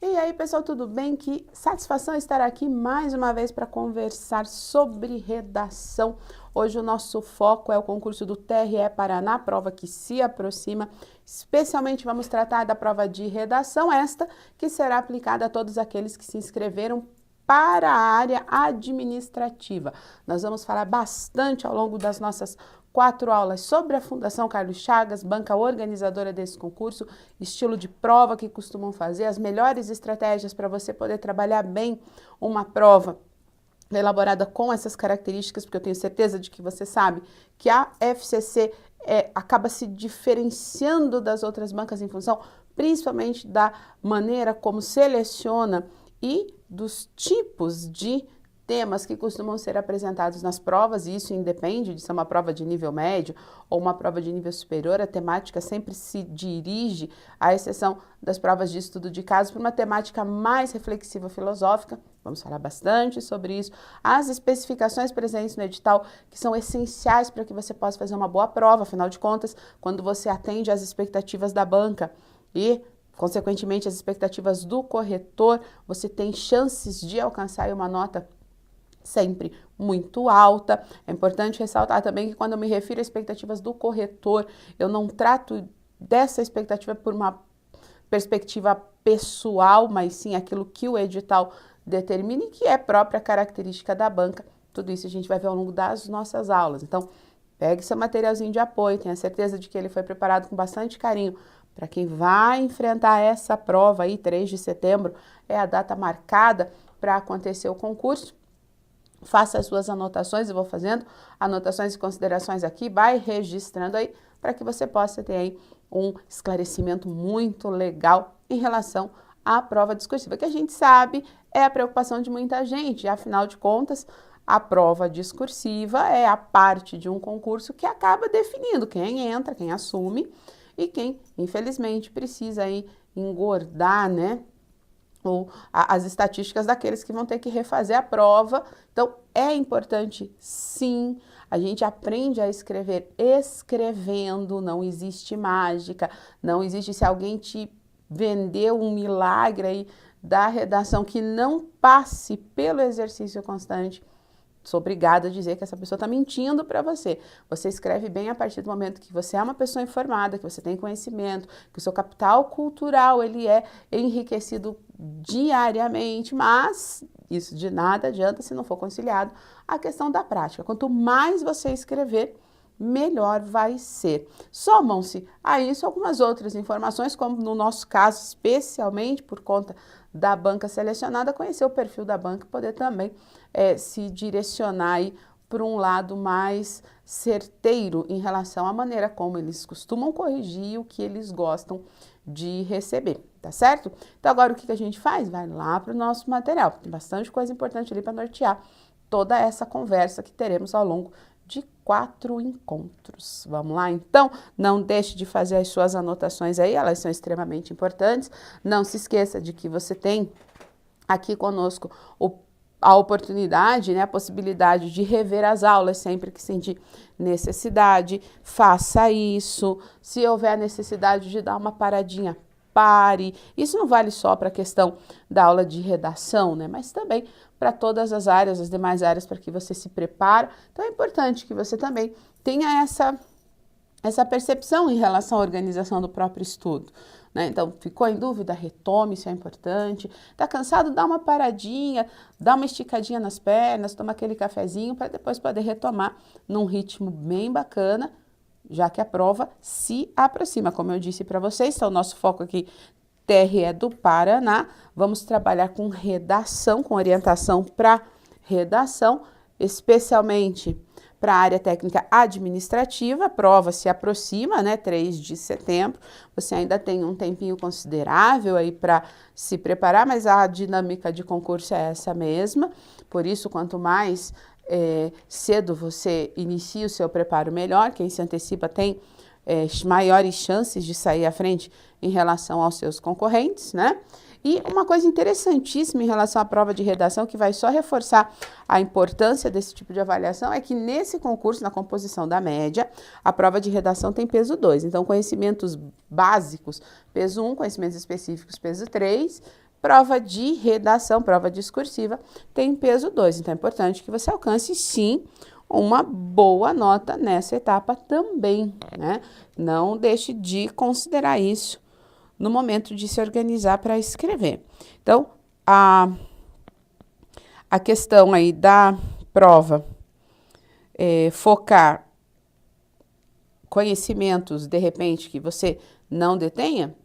E aí, pessoal, tudo bem? Que satisfação estar aqui mais uma vez para conversar sobre redação. Hoje o nosso foco é o concurso do TRE Paraná, prova que se aproxima. Especialmente vamos tratar da prova de redação, esta que será aplicada a todos aqueles que se inscreveram para a área administrativa. Nós vamos falar bastante ao longo das nossas 4 aulas sobre a Fundação Carlos Chagas, banca organizadora desse concurso, estilo de prova que costumam fazer, as melhores estratégias para você poder trabalhar bem uma prova elaborada com essas características, porque eu tenho certeza de que você sabe que a FCC acaba se diferenciando das outras bancas em função principalmente da maneira como seleciona e dos tipos de temas que costumam ser apresentados nas provas, e isso independe de ser uma prova de nível médio ou uma prova de nível superior, a temática sempre se dirige, à exceção das provas de estudo de caso, para uma temática mais reflexiva filosófica. Vamos falar bastante sobre isso. As especificações presentes no edital, que são essenciais para que você possa fazer uma boa prova, afinal de contas, quando você atende às expectativas da banca e consequentemente as expectativas do corretor, você tem chances de alcançar uma nota sempre muito alta. É importante ressaltar também que quando eu me refiro a expectativas do corretor, eu não trato dessa expectativa por uma perspectiva pessoal, mas sim aquilo que o edital determina e que é própria característica da banca. Tudo isso a gente vai ver ao longo das nossas aulas. Então, pegue seu materialzinho de apoio, tenha certeza de que ele foi preparado com bastante carinho para quem vai enfrentar essa prova aí, 3 de setembro, é a data marcada para acontecer o concurso. Faça as suas anotações, eu vou fazendo anotações e considerações aqui, vai registrando aí, para que você possa ter aí um esclarecimento muito legal em relação à prova discursiva, que a gente sabe é a preocupação de muita gente, afinal de contas, a prova discursiva é a parte de um concurso que acaba definindo quem entra, quem assume e quem, infelizmente, precisa aí engordar, né? Ou as estatísticas daqueles que vão ter que refazer a prova. Então, é importante, sim, a gente aprende a escrever escrevendo, não existe mágica, não existe se alguém te vendeu um milagre aí da redação que não passe pelo exercício constante. Sou obrigada a dizer que essa pessoa está mentindo para você. Você escreve bem a partir do momento que você é uma pessoa informada, que você tem conhecimento, que o seu capital cultural ele é enriquecido diariamente, mas isso de nada adianta se não for conciliado a questão da prática. Quanto mais você escrever, melhor vai ser. Somam-se a isso algumas outras informações, como no nosso caso, especialmente por conta da banca selecionada, conhecer o perfil da banca e poder também se direcionar aí para um lado mais certeiro em relação à maneira como eles costumam corrigir o que eles gostam de receber, tá certo? Então agora o que a gente faz? Vai lá para o nosso material, tem bastante coisa importante ali para nortear toda essa conversa que teremos ao longo de 4 encontros. Vamos lá, então? Não deixe de fazer as suas anotações aí, elas são extremamente importantes. Não se esqueça de que você tem aqui conosco a oportunidade, né, a possibilidade de rever as aulas sempre que sentir necessidade. Faça isso. Se houver necessidade de dar uma paradinha, pare. Isso não vale só para a questão da aula de redação, né, mas também para todas as áreas, as demais áreas, para que você se prepare. Então é importante que você também tenha essa percepção em relação à organização do próprio estudo, né? Então, ficou em dúvida? Retome, isso é importante. Tá cansado? Dá uma paradinha, dá uma esticadinha nas pernas, toma aquele cafezinho para depois poder retomar num ritmo bem bacana, já que a prova se aproxima. Como eu disse para vocês, então o nosso foco aqui TRE do Paraná, vamos trabalhar com redação, com orientação para redação, especialmente para a área técnica administrativa. A prova se aproxima, né, 3 de setembro, você ainda tem um tempinho considerável aí para se preparar, mas a dinâmica de concurso é essa mesma, por isso quanto mais cedo você inicia o seu preparo, melhor. Quem se antecipa tem maiores chances de sair à frente em relação aos seus concorrentes, né? E uma coisa interessantíssima em relação à prova de redação, que vai só reforçar a importância desse tipo de avaliação, é que nesse concurso, na composição da média, a prova de redação tem peso 2. Então, conhecimentos básicos, peso 1, conhecimentos específicos, peso 3, Prova de redação, prova discursiva, tem peso 2. Então, é importante que você alcance, sim, uma boa nota nessa etapa também, né? Não deixe de considerar isso no momento de se organizar para escrever. Então, a questão aí da prova focar conhecimentos, de repente, que você não detenha,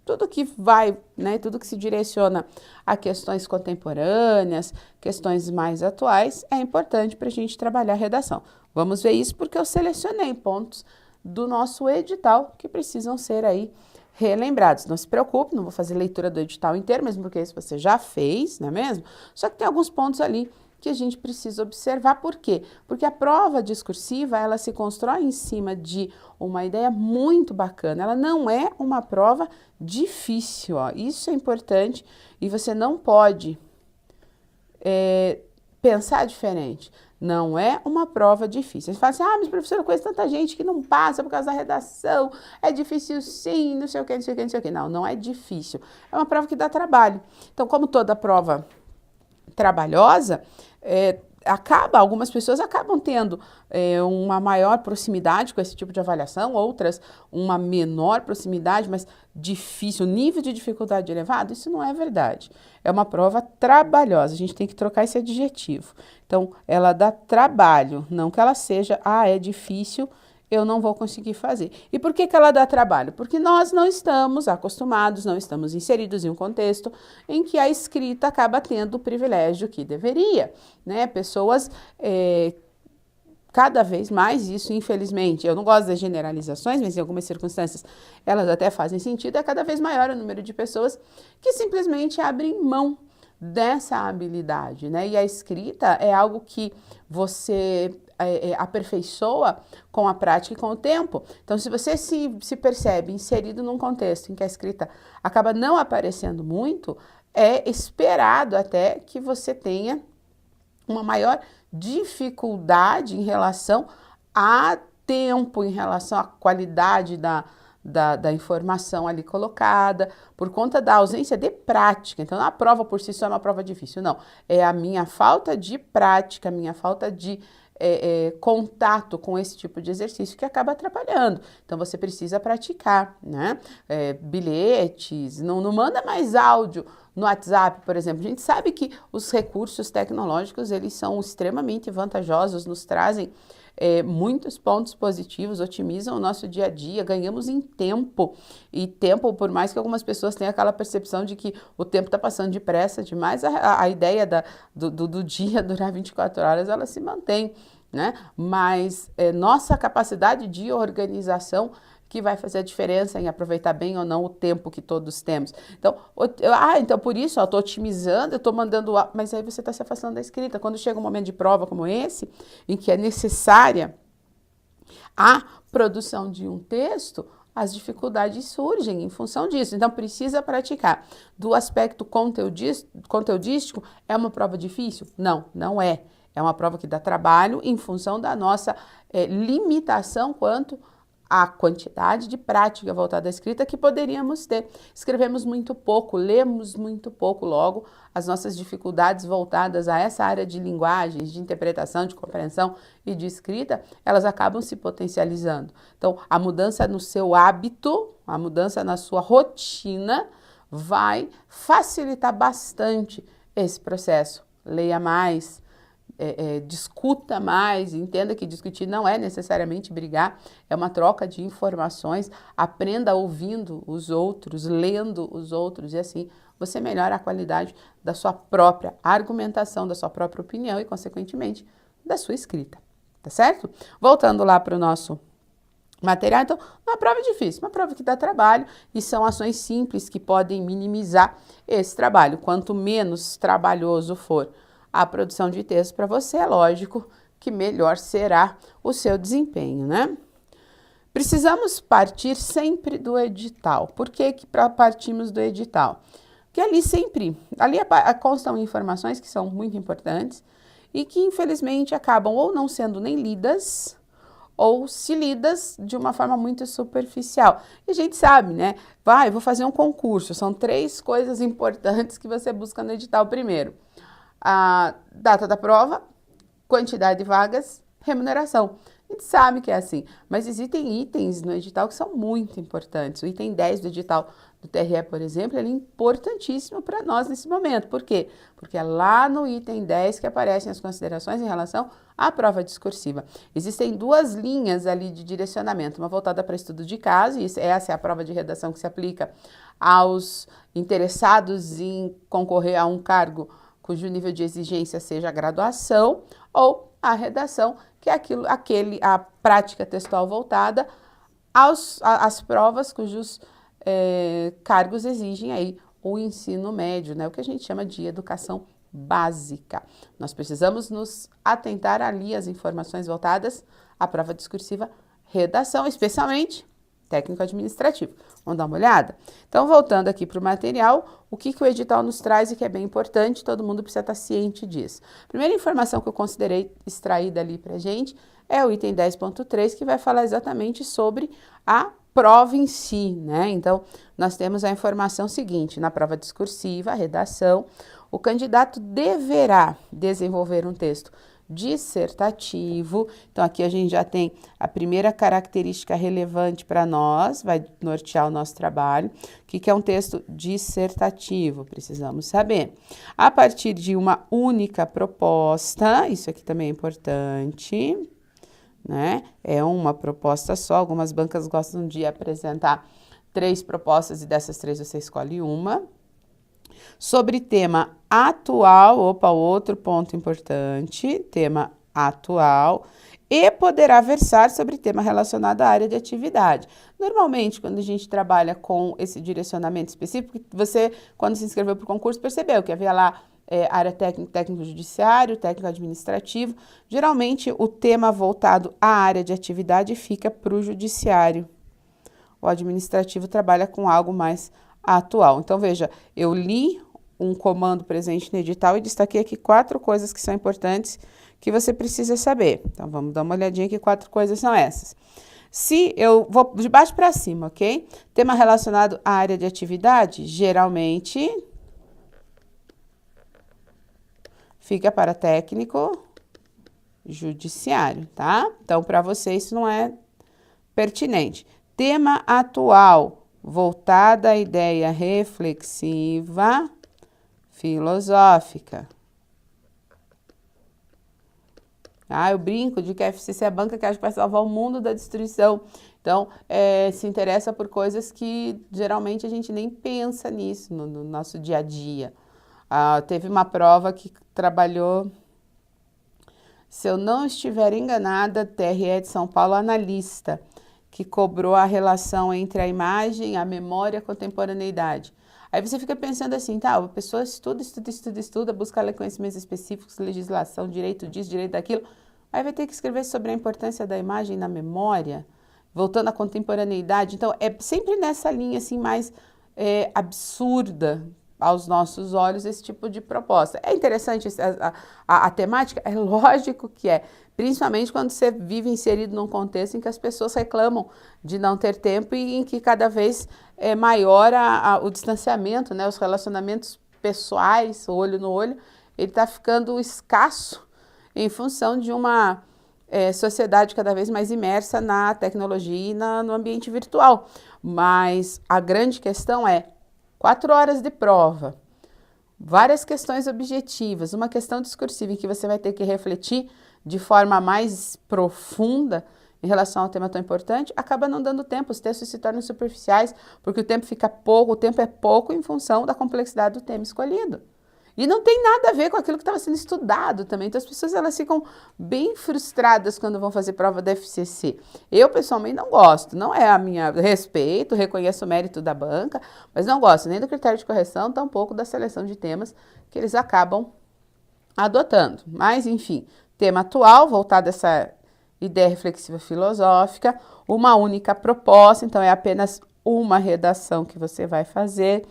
tudo que vai, né, tudo que se direciona a questões contemporâneas, questões mais atuais, é importante para a gente trabalhar a redação. Vamos ver isso porque eu selecionei pontos do nosso edital que precisam ser aí relembrados. Não se preocupe, não vou fazer leitura do edital inteiro, mesmo porque isso você já fez, não é mesmo? Só que tem alguns pontos ali que a gente precisa observar. Por quê? Porque a prova discursiva, ela se constrói em cima de uma ideia muito bacana. Ela não é uma prova difícil, ó. Isso é importante e você não pode pensar diferente. Não é uma prova difícil. Você fala assim, mas professora, eu conheço tanta gente que não passa por causa da redação, é difícil sim, não sei o que, não sei o que, não sei o que. Não, não é difícil. É uma prova que dá trabalho. Então, como toda prova trabalhosa, algumas pessoas acabam tendo uma maior proximidade com esse tipo de avaliação, outras uma menor proximidade, mas difícil, nível de dificuldade elevado, isso não é verdade. É uma prova trabalhosa, a gente tem que trocar esse adjetivo. Então, ela dá trabalho, não que ela seja, é difícil, eu não vou conseguir fazer. E por que ela dá trabalho? Porque nós não estamos acostumados, não estamos inseridos em um contexto em que a escrita acaba tendo o privilégio que deveria, né? Pessoas, cada vez mais isso, infelizmente, eu não gosto das generalizações, mas em algumas circunstâncias elas até fazem sentido, é cada vez maior o número de pessoas que simplesmente abrem mão dessa habilidade, né? E a escrita é algo que você aperfeiçoa com a prática e com o tempo. Então, se você se percebe inserido num contexto em que a escrita acaba não aparecendo muito, é esperado até que você tenha uma maior dificuldade em relação a tempo, em relação à qualidade da informação ali colocada, por conta da ausência de prática. Então, a prova por si só é uma prova difícil, não. É a minha falta de prática, a minha falta de contato com esse tipo de exercício que acaba atrapalhando. Então, você precisa praticar, né? Bilhetes, não manda mais áudio no WhatsApp, por exemplo. A gente sabe que os recursos tecnológicos, eles são extremamente vantajosos, nos trazem muitos pontos positivos, otimizam o nosso dia a dia, ganhamos em tempo. E tempo, por mais que algumas pessoas tenham aquela percepção de que o tempo está passando depressa demais, a ideia do dia durar 24 horas, ela se mantém, né? Mas nossa capacidade de organização que vai fazer a diferença em aproveitar bem ou não o tempo que todos temos. Então, então por isso, eu estou otimizando, eu estou mandando, mas aí você está se afastando da escrita. Quando chega um momento de prova como esse, em que é necessária a produção de um texto, as dificuldades surgem em função disso. Então, precisa praticar. Do aspecto conteudístico, é uma prova difícil? Não, não é. É uma prova que dá trabalho em função da nossa limitação quanto a quantidade de prática voltada à escrita que poderíamos ter. Escrevemos muito pouco, lemos muito pouco, logo as nossas dificuldades voltadas a essa área de linguagens, de interpretação, de compreensão e de escrita, elas acabam se potencializando. Então, a mudança no seu hábito, a mudança na sua rotina vai facilitar bastante esse processo. Leia mais, discuta mais, entenda que discutir não é necessariamente brigar, é uma troca de informações, aprenda ouvindo os outros, lendo os outros, e assim você melhora a qualidade da sua própria argumentação, da sua própria opinião e, consequentemente, da sua escrita, tá certo? Voltando lá para o nosso material, então, uma prova difícil, uma prova que dá trabalho e são ações simples que podem minimizar esse trabalho. Quanto menos trabalhoso for a produção de texto para você, é lógico que melhor será o seu desempenho, né? Precisamos partir sempre do edital. Por que partimos do edital? Porque ali constam informações que são muito importantes e que infelizmente acabam ou não sendo nem lidas ou se lidas de uma forma muito superficial. E a gente sabe, né? Vou fazer um concurso. São 3 coisas importantes que você busca no edital primeiro. A data da prova, quantidade de vagas, remuneração. A gente sabe que é assim, mas existem itens no edital que são muito importantes. O item 10 do edital do TRE, por exemplo, ele é importantíssimo para nós nesse momento. Por quê? Porque é lá no item 10 que aparecem as considerações em relação à prova discursiva. Existem 2 linhas ali de direcionamento, uma voltada para estudo de caso, e essa é a prova de redação que se aplica aos interessados em concorrer a um cargo cujo nível de exigência seja a graduação, ou a redação, que é a prática textual voltada às provas cujos cargos exigem aí o ensino médio, né? O que a gente chama de educação básica. Nós precisamos nos atentar ali às informações voltadas à prova discursiva redação, especialmente técnico-administrativo. Vamos dar uma olhada? Então, voltando aqui para o material, o que o edital nos traz e que é bem importante, todo mundo precisa estar ciente disso. A primeira informação que eu considerei extraída ali para a gente é o item 10.3, que vai falar exatamente sobre a prova em si, né? Então, nós temos a informação seguinte: na prova discursiva, a redação, o candidato deverá desenvolver um texto dissertativo. Então, aqui a gente já tem a primeira característica relevante para nós, vai nortear o nosso trabalho. O que é um texto dissertativo? Precisamos saber. A partir de uma única proposta, isso aqui também é importante, né? É uma proposta só, algumas bancas gostam de apresentar 3 propostas e dessas 3 você escolhe uma. Sobre tema atual, outro ponto importante, tema atual, e poderá versar sobre tema relacionado à área de atividade. Normalmente, quando a gente trabalha com esse direcionamento específico, você, quando se inscreveu para o concurso, percebeu que havia lá área técnico-judiciário, técnico-administrativo. Geralmente, o tema voltado à área de atividade fica para o judiciário. O administrativo trabalha com algo mais atual. Então, veja, eu li um comando presente no edital e destaquei aqui 4 coisas que são importantes que você precisa saber. Então, vamos dar uma olhadinha aqui, 4 coisas são essas. Se eu vou de baixo para cima, ok? Tema relacionado à área de atividade, geralmente fica para técnico judiciário, tá? Então, para você isso não é pertinente. Tema atual, voltada à ideia reflexiva, filosófica. Eu brinco de que a FCC é a banca que acha que vai salvar o mundo da destruição. Então, se interessa por coisas que geralmente a gente nem pensa nisso no nosso dia a dia. Teve uma prova que trabalhou, se eu não estiver enganada, TRE de São Paulo, analista, que cobrou a relação entre a imagem, a memória e a contemporaneidade. Aí você fica pensando assim, tá, a pessoa estuda, busca ler conhecimentos específicos, legislação, direito disso, direito daquilo, aí vai ter que escrever sobre a importância da imagem na memória, voltando à contemporaneidade. Então, é sempre nessa linha assim mais absurda aos nossos olhos esse tipo de proposta. É interessante a temática? É lógico que é. Principalmente quando você vive inserido num contexto em que as pessoas reclamam de não ter tempo e em que cada vez é maior o distanciamento, né? Os relacionamentos pessoais, olho no olho, ele está ficando escasso em função de uma sociedade cada vez mais imersa na tecnologia e no ambiente virtual. Mas a grande questão é 4 horas de prova, várias questões objetivas, uma questão discursiva em que você vai ter que refletir de forma mais profunda em relação ao tema tão importante, acaba não dando tempo, os textos se tornam superficiais, porque o tempo fica pouco, o tempo é pouco em função da complexidade do tema escolhido. E não tem nada a ver com aquilo que estava sendo estudado também. Então, as pessoas elas ficam bem frustradas quando vão fazer prova da FCC. Eu, pessoalmente, não gosto. Não é a minha respeito, reconheço o mérito da banca, mas não gosto nem do critério de correção, tampouco da seleção de temas que eles acabam adotando. Mas, enfim, tema atual, voltado a essa ideia reflexiva filosófica, uma única proposta, então é apenas uma redação que você vai fazer.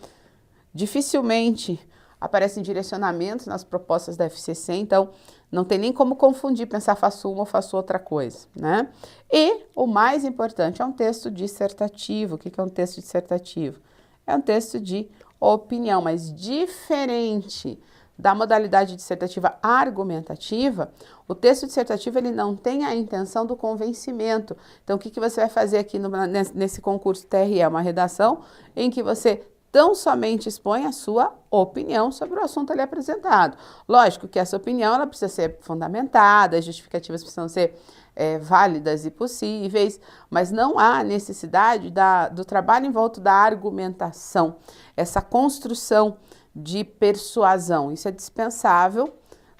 Dificilmente aparecem direcionamentos nas propostas da FCC, então não tem nem como confundir, pensar faço uma ou faço outra coisa, né? E o mais importante é um texto dissertativo. O que é um texto dissertativo? É um texto de opinião, mas diferente da modalidade dissertativa argumentativa, o texto dissertativo ele não tem a intenção do convencimento. Então, o que você vai fazer aqui nesse concurso TRE? É uma redação em que você tão somente expõe a sua opinião sobre o assunto ali apresentado. Lógico que essa opinião ela precisa ser fundamentada, as justificativas precisam ser válidas e possíveis, mas não há necessidade do trabalho em volta da argumentação, essa construção de persuasão. Isso é dispensável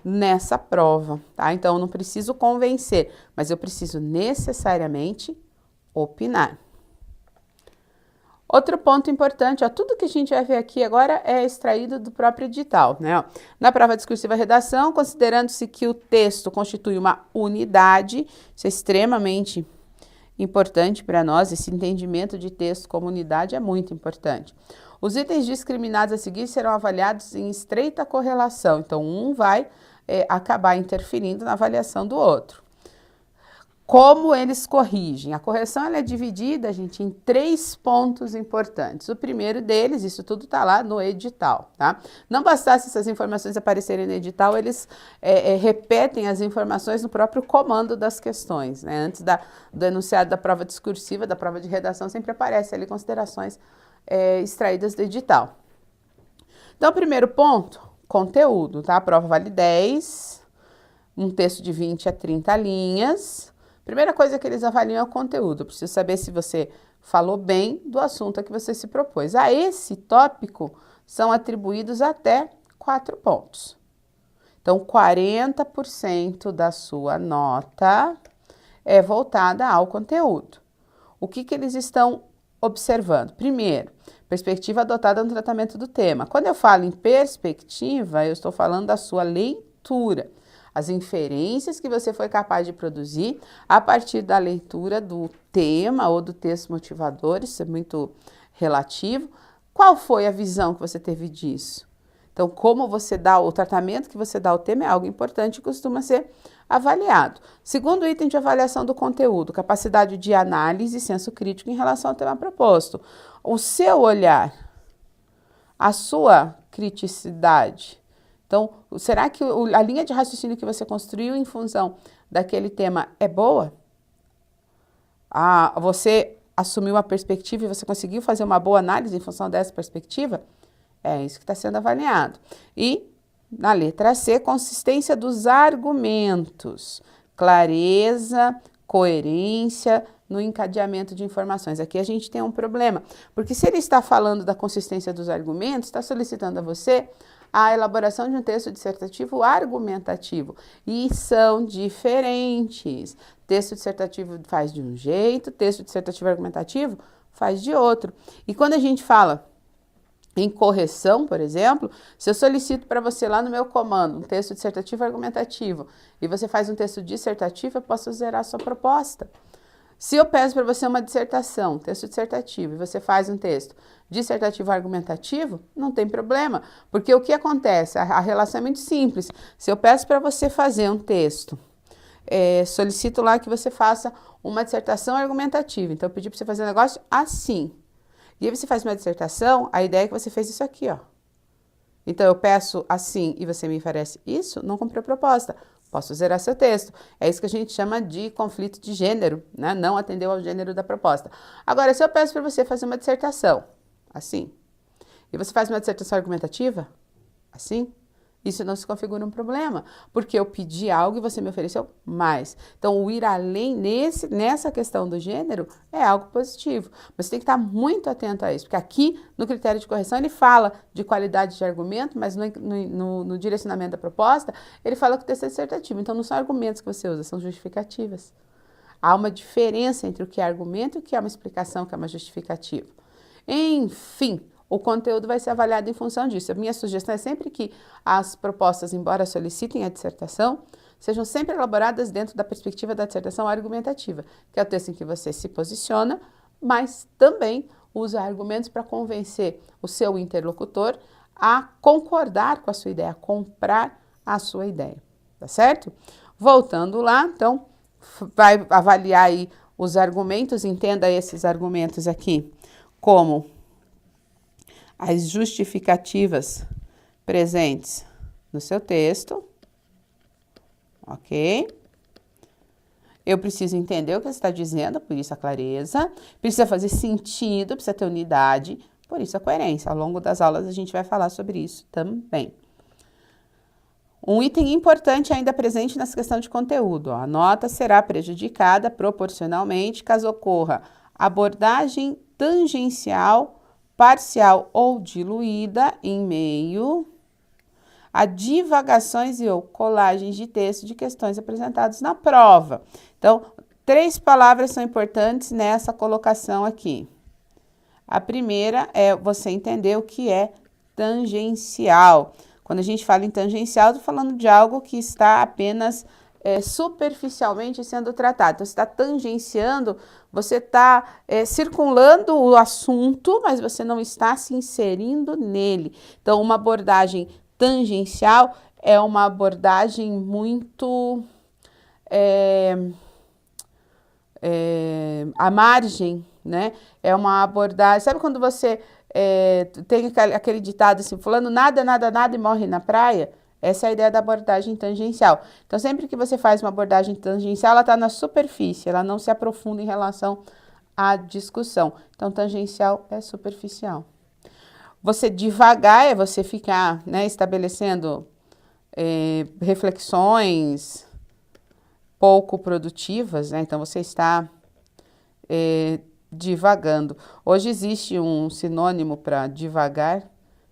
nessa prova, tá? Então, eu não preciso convencer, mas eu preciso necessariamente opinar. Outro ponto importante, ó, tudo que a gente vai ver aqui agora é extraído do próprio edital, né? Ó, na prova discursiva redação, considerando-se que o texto constitui uma unidade, isso é extremamente importante para nós, esse entendimento de texto como unidade é muito importante. Os itens discriminados a seguir serão avaliados em estreita correlação, então um vai acabar interferindo na avaliação do outro. Como eles corrigem? A correção ela é dividida, gente, em 3 pontos importantes. O primeiro deles, isso tudo está lá no edital, tá? Não bastasse essas informações aparecerem no edital, eles repetem as informações no próprio comando das questões, né? Antes do enunciado da prova discursiva, da prova de redação, sempre aparece ali considerações extraídas do edital. Então, o primeiro ponto, conteúdo, tá? A prova vale 10, um texto de 20 a 30 linhas. Primeira coisa que eles avaliam é o conteúdo. Eu preciso saber se você falou bem do assunto a que você se propôs. A esse tópico são atribuídos até 4 pontos. Então, 40% da sua nota é voltada ao conteúdo. O que eles estão observando? Primeiro, perspectiva adotada no tratamento do tema. Quando eu falo em perspectiva, eu estou falando da sua leitura. As inferências que você foi capaz de produzir a partir da leitura do tema ou do texto motivador, isso é muito relativo. Qual foi a visão que você teve disso? Então, como você dá, o tratamento que você dá ao tema é algo importante e costuma ser avaliado. Segundo item de avaliação do conteúdo, capacidade de análise e senso crítico em relação ao tema proposto. O seu olhar, a sua criticidade. Então, será que a linha de raciocínio que você construiu em função daquele tema é boa? Você assumiu uma perspectiva e você conseguiu fazer uma boa análise em função dessa perspectiva? É isso que está sendo avaliado. E, na letra C, consistência dos argumentos, clareza, coerência no encadeamento de informações. Aqui a gente tem um problema, porque se ele está falando da consistência dos argumentos, está solicitando a você a elaboração de um texto dissertativo argumentativo. E são diferentes. Texto dissertativo faz de um jeito, texto dissertativo argumentativo faz de outro. E quando a gente fala em correção, por exemplo, se eu solicito para você lá no meu comando um texto dissertativo argumentativo e você faz um texto dissertativo, eu posso zerar a sua proposta. Se eu peço para você uma dissertação, texto dissertativo, e você faz um texto dissertativo argumentativo, não tem problema, porque o que acontece? A relação é muito simples. Se eu peço para você fazer um texto, solicito lá que você faça uma dissertação argumentativa, então eu pedi para você fazer um negócio assim. E aí você faz uma dissertação, a ideia é que você fez isso aqui, ó. Então eu peço assim e você me oferece isso, não cumpri a proposta. Posso zerar seu texto. É isso que a gente chama de conflito de gênero, né? Não atendeu ao gênero da proposta. Agora, se eu peço para você fazer uma dissertação, assim, e você faz uma dissertação argumentativa, assim, isso não se configura um problema, porque eu pedi algo e você me ofereceu mais. Então, o ir além nessa questão do gênero é algo positivo. Mas você tem que estar muito atento a isso, porque aqui, no critério de correção, ele fala de qualidade de argumento, mas no direcionamento da proposta, ele fala que o texto é dissertativo. Então, não são argumentos que você usa, são justificativas. Há uma diferença entre o que é argumento e o que é uma explicação, que é uma justificativa. Enfim, o conteúdo vai ser avaliado em função disso. A minha sugestão é sempre que as propostas, embora solicitem a dissertação, sejam sempre elaboradas dentro da perspectiva da dissertação argumentativa, que é o texto em que você se posiciona, mas também usa argumentos para convencer o seu interlocutor a concordar com a sua ideia, a comprar a sua ideia, tá certo? Voltando lá, então, vai avaliar aí os argumentos, entenda esses argumentos aqui como as justificativas presentes no seu texto, ok? Eu preciso entender o que você está dizendo, por isso a clareza, precisa fazer sentido, precisa ter unidade, por isso a coerência. Ao longo das aulas a gente vai falar sobre isso também. Um item importante ainda presente nessa questão de conteúdo, ó, a nota será prejudicada proporcionalmente caso ocorra abordagem tangencial, parcial ou diluída em meio a divagações e ou colagens de texto de questões apresentadas na prova. Então, 3 palavras são importantes nessa colocação aqui. A primeira é você entender o que é tangencial. Quando a gente fala em tangencial, estou falando de algo que está apenas superficialmente sendo tratado. Então, você está tangenciando, você está circulando o assunto, mas você não está se inserindo nele. Então, uma abordagem tangencial é uma abordagem muito à margem, né? É uma abordagem... Sabe quando você tem aquele ditado assim, fulano nada, nada, nada e morre na praia? Essa é a ideia da abordagem tangencial. Então, sempre que você faz uma abordagem tangencial, ela está na superfície, ela não se aprofunda em relação à discussão. Então, tangencial é superficial. Você divagar é você ficar, né, estabelecendo reflexões pouco produtivas, né? Então, você está divagando. Hoje existe um sinônimo para divagar,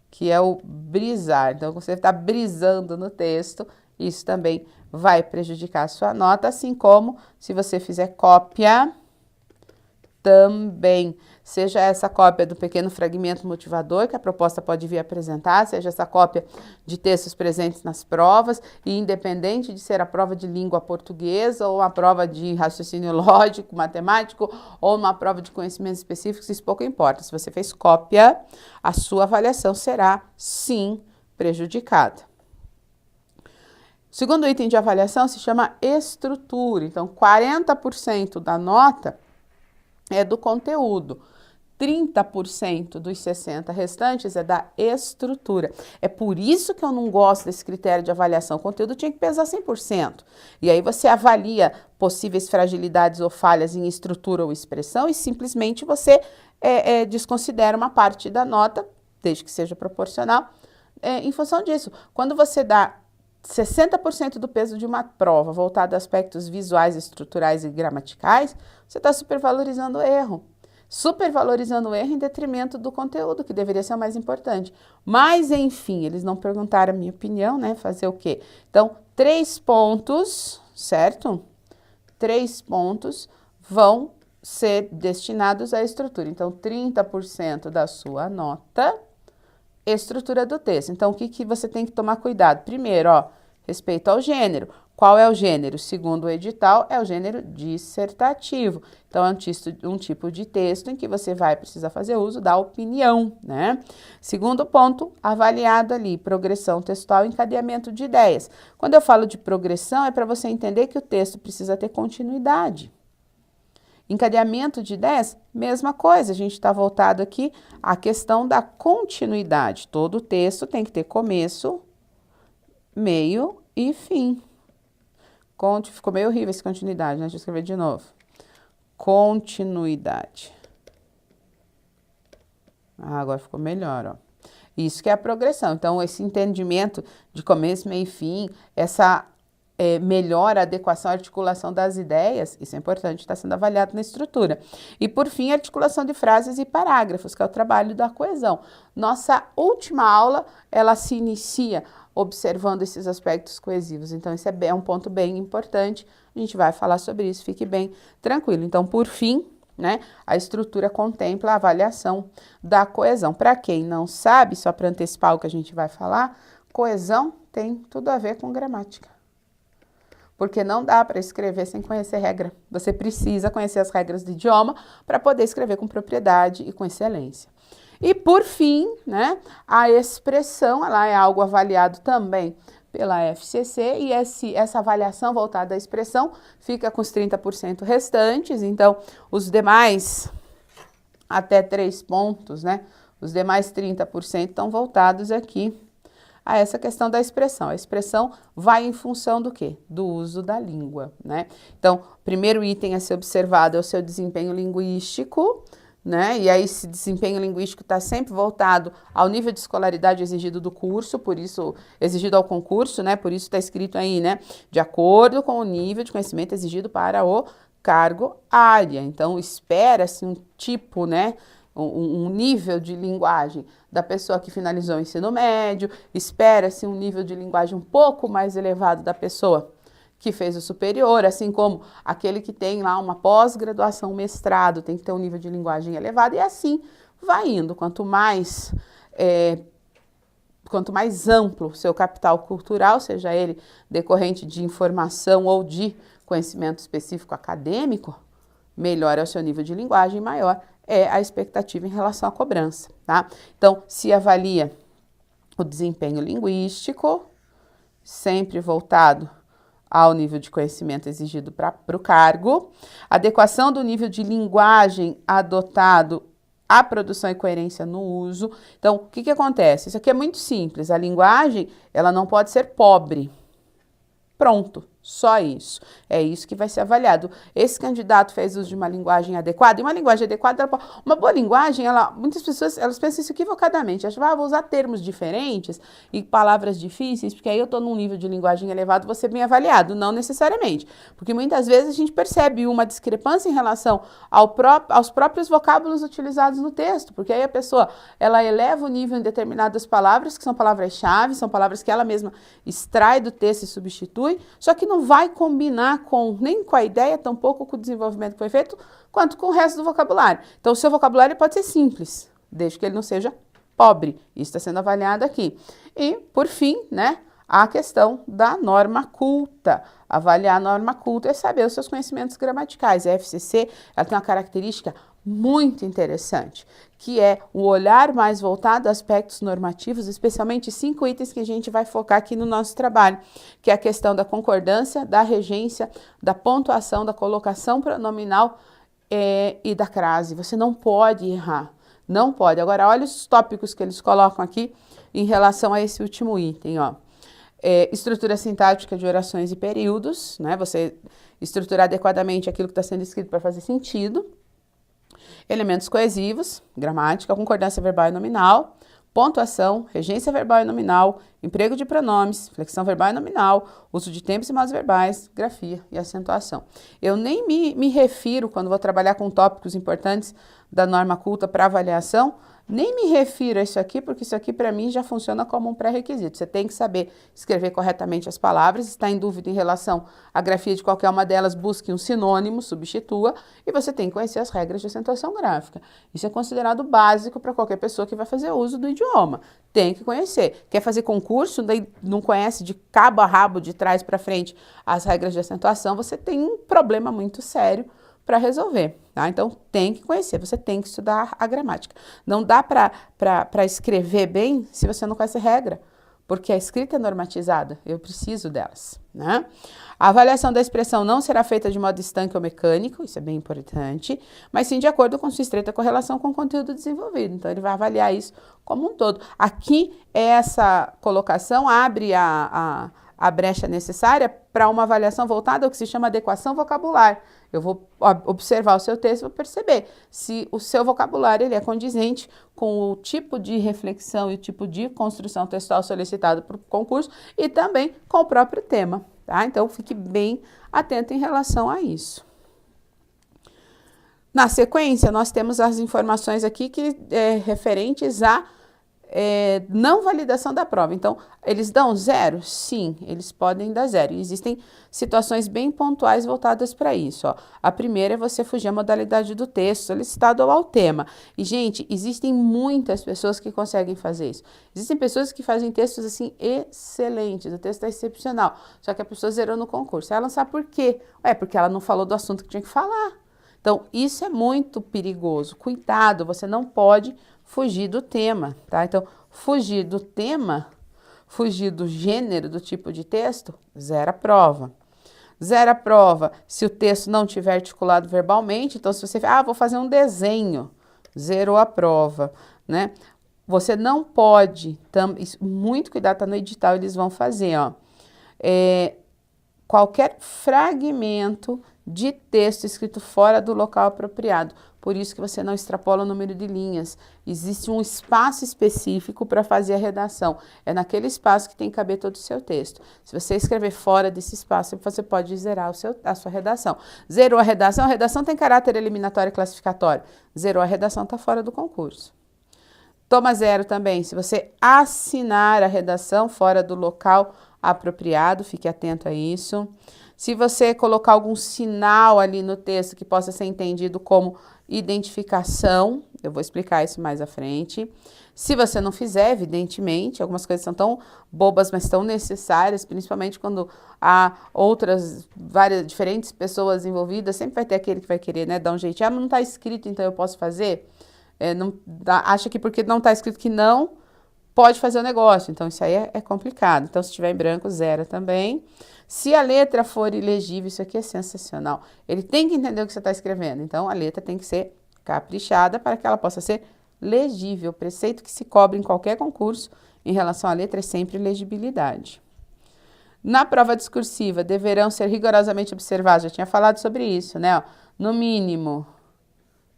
que é o brisar. Então, você está brisando no texto, isso também vai prejudicar a sua nota, assim como se você fizer cópia também. Seja essa cópia do pequeno fragmento motivador que a proposta pode vir apresentar, seja essa cópia de textos presentes nas provas, e independente de ser a prova de língua portuguesa, ou a prova de raciocínio lógico, matemático, ou uma prova de conhecimentos específicos, isso pouco importa. Se você fez cópia, a sua avaliação será, sim, prejudicada. O segundo item de avaliação se chama estrutura. Então, 40% da nota é do conteúdo. 30% dos 60 restantes é da estrutura. É por isso que eu não gosto desse critério de avaliação. O conteúdo tinha que pesar 100%. E aí você avalia possíveis fragilidades ou falhas em estrutura ou expressão e simplesmente você desconsidera uma parte da nota, desde que seja proporcional, em função disso. Quando você dá 60% do peso de uma prova voltado a aspectos visuais, estruturais e gramaticais, você está supervalorizando o erro. Supervalorizando o erro em detrimento do conteúdo, que deveria ser o mais importante. Mas, enfim, eles não perguntaram a minha opinião, né? Fazer o quê? Então, 3 pontos, certo? 3 pontos vão ser destinados à estrutura. Então, 30% da sua nota, estrutura do texto. Então, o que você tem que tomar cuidado? Primeiro, ó, respeito ao gênero. Qual é o gênero? Segundo o edital, é o gênero dissertativo. Então, é um tipo de texto em que você vai precisar fazer uso da opinião, né? Segundo ponto, avaliado ali, progressão textual e encadeamento de ideias. Quando eu falo de progressão, é para você entender que o texto precisa ter continuidade. Encadeamento de ideias, mesma coisa, a gente está voltado aqui à questão da continuidade. Todo texto tem que ter começo, meio e fim. Ficou meio horrível essa continuidade, né? Deixa eu escrever de novo. Continuidade. Agora ficou melhor, ó. Isso que é a progressão. Então, esse entendimento de começo, meio e fim, essa melhor adequação, articulação das ideias, isso é importante, está sendo avaliado na estrutura. E, por fim, articulação de frases e parágrafos, que é o trabalho da coesão. Nossa última aula, ela se inicia observando esses aspectos coesivos. Então, esse é um ponto bem importante. A gente vai falar sobre isso, fique bem tranquilo. Então, por fim, né, a estrutura contempla a avaliação da coesão. Para quem não sabe, só para antecipar o que a gente vai falar, coesão tem tudo a ver com gramática. Porque não dá para escrever sem conhecer regra. Você precisa conhecer as regras do idioma para poder escrever com propriedade e com excelência. E por fim, né, a expressão, ela é algo avaliado também pela FCC e essa avaliação voltada à expressão fica com os 30% restantes, então os demais até 3 pontos, né, os demais 30% estão voltados aqui a essa questão da expressão. A expressão vai em função do quê? Do uso da língua, né? Então, o primeiro item a ser observado é o seu desempenho linguístico, né? E aí esse desempenho linguístico está sempre voltado ao nível de escolaridade exigido do curso, por isso, exigido ao concurso, né? Por isso está escrito aí, né? De acordo com o nível de conhecimento exigido para o cargo área. Então, espera-se um tipo, né? Um nível de linguagem da pessoa que finalizou o ensino médio, espera-se um nível de linguagem um pouco mais elevado da pessoa que fez o superior, assim como aquele que tem lá uma pós-graduação, mestrado, tem que ter um nível de linguagem elevado, e assim vai indo. Quanto mais amplo o seu capital cultural, seja ele decorrente de informação ou de conhecimento específico acadêmico, melhor é o seu nível de linguagem, maior é a expectativa em relação à cobrança, tá? Então, se avalia o desempenho linguístico, sempre voltado ao nível de conhecimento exigido para o cargo, adequação do nível de linguagem adotado à produção e coerência no uso. Então, o que acontece? Isso aqui é muito simples, a linguagem, ela não pode ser pobre. Pronto, só isso. É isso que vai ser avaliado. Esse candidato fez uso de uma linguagem adequada, e uma linguagem adequada, uma boa linguagem, muitas pessoas, elas pensam isso equivocadamente, acham, vou usar termos diferentes e palavras difíceis, porque aí eu estou num nível de linguagem elevado, vou ser bem avaliado. Não necessariamente, porque muitas vezes a gente percebe uma discrepância em relação aos próprios vocábulos utilizados no texto, porque aí a pessoa, ela eleva o nível em determinadas palavras, que são palavras-chave, são palavras que ela mesma extrai do texto e substitui, só que não vai combinar nem com a ideia, tampouco com o desenvolvimento que foi feito, quanto com o resto do vocabulário. Então, o seu vocabulário pode ser simples, desde que ele não seja pobre. Isso está sendo avaliado aqui. E, por fim, né, a questão da norma culta. Avaliar a norma culta é saber os seus conhecimentos gramaticais. A FCC, ela tem uma característica muito interessante, que é o olhar mais voltado a aspectos normativos, especialmente 5 itens que a gente vai focar aqui no nosso trabalho, que é a questão da concordância, da regência, da pontuação, da colocação pronominal e da crase. Você não pode errar, não pode. Agora, olha os tópicos que eles colocam aqui em relação a esse último item, ó. Estrutura sintática de orações e períodos, né? Você estruturar adequadamente aquilo que está sendo escrito para fazer sentido. Elementos coesivos, gramática, concordância verbal e nominal, pontuação, regência verbal e nominal, emprego de pronomes, flexão verbal e nominal, uso de tempos e modos verbais, grafia e acentuação. Eu nem me refiro, quando vou trabalhar com tópicos importantes da norma culta para avaliação, nem me refiro a isso aqui, porque isso aqui para mim já funciona como um pré-requisito. Você tem que saber escrever corretamente as palavras, está em dúvida em relação à grafia de qualquer uma delas, busque um sinônimo, substitua, e você tem que conhecer as regras de acentuação gráfica. Isso é considerado básico para qualquer pessoa que vai fazer uso do idioma. Tem que conhecer. Quer fazer concurso, daí não conhece de cabo a rabo, de trás para frente, as regras de acentuação, você tem um problema muito sério para resolver, tá? Então, tem que conhecer, você tem que estudar a gramática. Não dá para escrever bem se você não conhece regra, porque a escrita é normatizada, eu preciso delas, né? A avaliação da expressão não será feita de modo estanque ou mecânico, isso é bem importante, mas sim de acordo com sua estreita correlação com o conteúdo desenvolvido. Então, ele vai avaliar isso como um todo. Aqui, essa colocação abre a brecha necessária para uma avaliação voltada ao que se chama adequação vocabular. Eu vou observar o seu texto e vou perceber se o seu vocabulário ele é condizente com o tipo de reflexão e o tipo de construção textual solicitado para o concurso e também com o próprio tema, tá? Então, fique bem atento em relação a isso. Na sequência, nós temos as informações aqui referentes a não validação da prova. Então, eles dão 0? Sim, eles podem dar 0. E existem situações bem pontuais voltadas para isso, ó. A primeira é você fugir à modalidade do texto solicitado ou ao tema. E, gente, existem muitas pessoas que conseguem fazer isso. Existem pessoas que fazem textos, assim, excelentes. O texto é excepcional. Só que a pessoa zerou no concurso. Ela não sabe por quê. Porque ela não falou do assunto que tinha que falar. Então, isso é muito perigoso. Cuidado, você não pode fugir do tema, tá? Então, fugir do tema, fugir do gênero, do tipo de texto, zero a prova. Zero a prova se o texto não tiver articulado verbalmente. Então, se você... vou fazer um desenho, zerou a prova, né? Você não pode... muito cuidado, tá no edital, eles vão fazer, ó. Qualquer fragmento de texto escrito fora do local apropriado. Por isso que você não extrapola o número de linhas. Existe um espaço específico para fazer a redação. É naquele espaço que tem que caber todo o seu texto. Se você escrever fora desse espaço, você pode zerar a sua redação. Zerou a redação tem caráter eliminatório e classificatório. Zerou a redação, está fora do concurso. Toma zero também, se você assinar a redação fora do local apropriado, fique atento a isso. Se você colocar algum sinal ali no texto que possa ser entendido como identificação, eu vou explicar isso mais à frente. Se você não fizer, evidentemente, algumas coisas são tão bobas, mas tão necessárias, principalmente quando há várias diferentes pessoas envolvidas, sempre vai ter aquele que vai querer, né, dar um jeitinho. Mas não está escrito, então eu posso fazer? Acha que porque não está escrito que não, pode fazer o negócio. Então, isso aí é complicado. Então, se tiver em branco, zero também. Se a letra for ilegível, isso aqui é sensacional. Ele tem que entender o que você está escrevendo. Então, a letra tem que ser caprichada para que ela possa ser legível. O preceito que se cobre em qualquer concurso em relação à letra é sempre legibilidade. Na prova discursiva, deverão ser rigorosamente observados. Já tinha falado sobre isso, né? No mínimo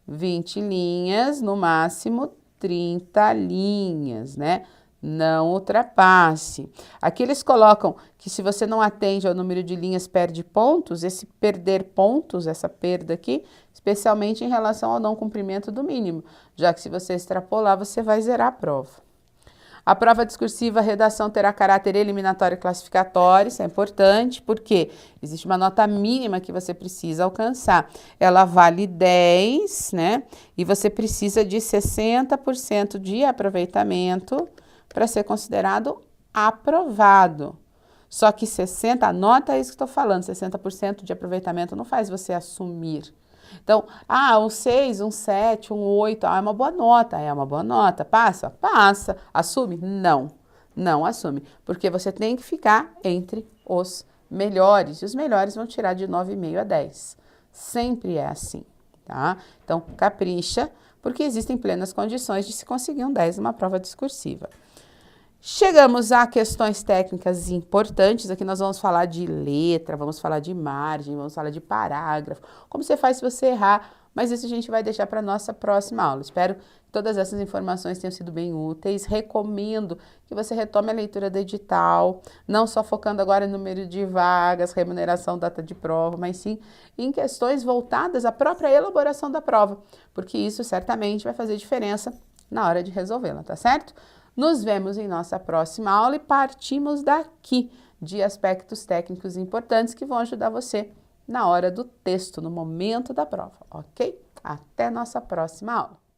20 linhas, no máximo 30 linhas, né? Não ultrapasse. Aqui eles colocam que se você não atende ao número de linhas, perde pontos. Esse perder pontos, essa perda aqui, especialmente em relação ao não cumprimento do mínimo, já que se você extrapolar, você vai zerar a prova. A prova discursiva, a redação terá caráter eliminatório e classificatório, isso é importante, porque existe uma nota mínima que você precisa alcançar. Ela vale 10, né? E você precisa de 60% de aproveitamento para ser considerado aprovado. Só que 60%, anota isso que estou falando, 60% de aproveitamento não faz você assumir. Então, um 6, um 7, um 8, é uma boa nota, passa? Passa. Assume? Não, não assume, porque você tem que ficar entre os melhores, e os melhores vão tirar de 9,5 a 10. Sempre é assim, tá? Então, capricha, porque existem plenas condições de se conseguir um 10 numa prova discursiva. Chegamos a questões técnicas importantes. Aqui nós vamos falar de letra, vamos falar de margem, vamos falar de parágrafo. Como você faz se você errar, mas isso a gente vai deixar para a nossa próxima aula. Espero que todas essas informações tenham sido bem úteis. Recomendo que você retome a leitura do edital, não só focando agora no número de vagas, remuneração, data de prova, mas sim em questões voltadas à própria elaboração da prova, porque isso certamente vai fazer diferença na hora de resolvê-la, tá certo? Nos vemos em nossa próxima aula e partimos daqui de aspectos técnicos importantes que vão ajudar você na hora do texto, no momento da prova, ok? Até nossa próxima aula!